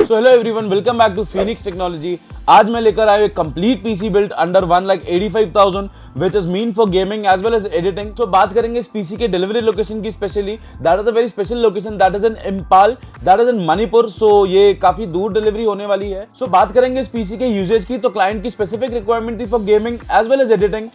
So hello everyone, welcome back to Phoenix technology. आज मैं लेकर आया एक complete PC build under 1,85,000 which is mean for gaming as well as editing. तो बात करेंगे इस पीसी के डिलीवरी लोकेशन की specially. That is a very special location, that is in Imphal, that is in Manipur. So ये काफी दूर डिलीवरी होने वाली है। सो बात करेंगे इस पीसी के यूजेज की, तो क्लाइंट की स्पेसिफिक रिक्वायरमेंट थी for gaming as well as editing.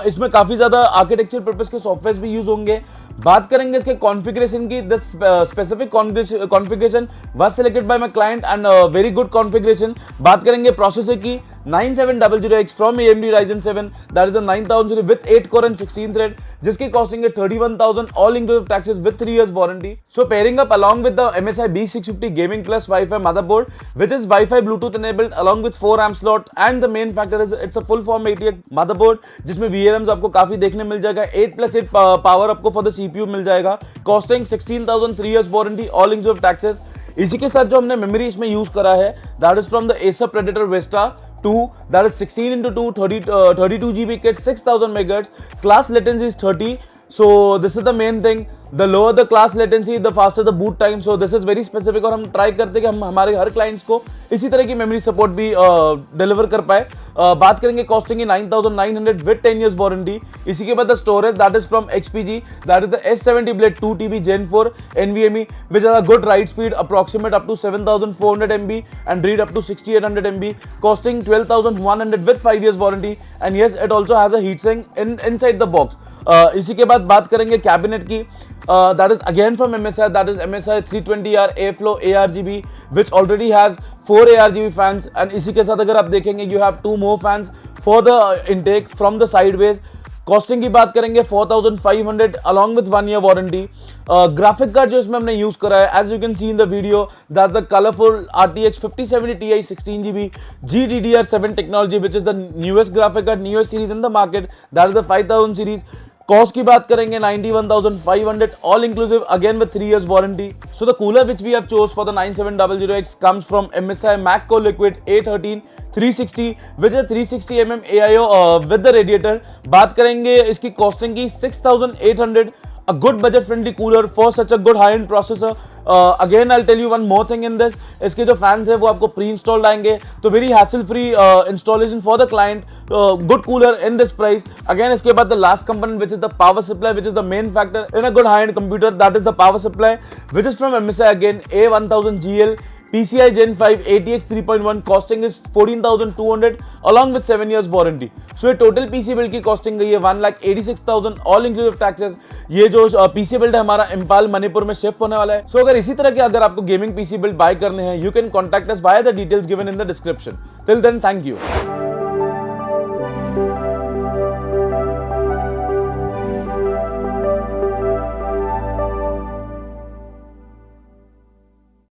इसमें काफी ज्यादा आर्किटेक्चर पर्पस के सॉफ्टवेयर भी यूज होंगे। बात करेंगे इसके कॉन्फ़िगरेशन की, the specific configuration was selected by my client and very good configuration. बात करेंगे प्रोसेसर की, 9700X from AMD Ryzen 7, that is the 9000 series with 8 core and 16 thread, जिसकी कॉस्टिंग है 31,000 all inclusive taxes with 3 years warranty. So pairing up along with the MSI B650 gaming plus Wi-Fi motherboard which is Wi-Fi Bluetooth enabled along with 4 amp slot, and the main factor is it's a full form ATX motherboard जिसमें VRMs आपको काफी देखने मिल जाएगा। 8+8 power आपको for the CPU मिल जाएगा। Costing 16,000 3 years warranty all inclusive taxes. इसी के साथ जो हमने मेमोरी इसमें यूज करा है, that is from the Acer Predator Vista 2, that is 16x2 32 GB kit, 6000 MHz, class latency is 30. So this is the main thing, the lower the class latency the faster the boot time. So this is very specific और हम try करते हैं कि हम हमारे हर clients को इसी तरह की मेमोरी सपोर्ट भी डिलीवर कर पाए। बात करेंगे कॉस्टिंग की 9,900 विद 10 years वारंटी। इसी के बाद the storage, that is from XPG, that is the S70 Blade 2TB Gen 4 NVMe which has a good write speed approximate up to 7,400 MB and read up to 6,800 MB, costing 12,100 with 5 years warranty, and yes it also has a heatsink inside the box. इसी के बाद बात करेंगे cabinet की, that is again from MSI, that is MSI 320R Airflow ARGB which already has 4 ARGB fans, and इसी के साथ अगर आप देखेंगे you have 2 more fans for the intake from the sideways. Costing की बात करेंगे 4,500 along with 1 year warranty. Graphic card जो इसमें हमने यूज करा है, as you can see in the video, that the colourful RTX 5070 Ti 16GB GDDR7 technology which is the newest graphic card, newest series in the market, that is the 5000 series. Cost की बात करेंगे 91,500 all inclusive again with 3 years warranty. So the cooler which we have chose for the 9700X comes from MSI Macco Liquid A13 360 which is 360 mm AIO with the radiator. बात करेंगे इसकी costing की 6,800, a good budget friendly cooler for such a good high end processor. Again I'll tell you one more thing in this, इसके जो fans है वो आपको pre installed आएंगे, तो very hassle free installation for the client, good cooler in this price. Again इसके बाद the last component which is the power supply which is the main factor in a good high and computer, that is the power supply which is from MSI again A1000GL PCI Gen 5 ATX 3.1, costing is 14,200 along with 7 years warranty. So ये total PC build की costing गई है 1,86,000 all inclusive taxes. ये जो PC build है हमारा इम्फाल मणिपुर में shift होने वाला है। सो अगर इसी तरह के अगर आपको गेमिंग पीसी बिल्ड बाय करने हैं, you can contact us via the details given in the description. Till then, thank you.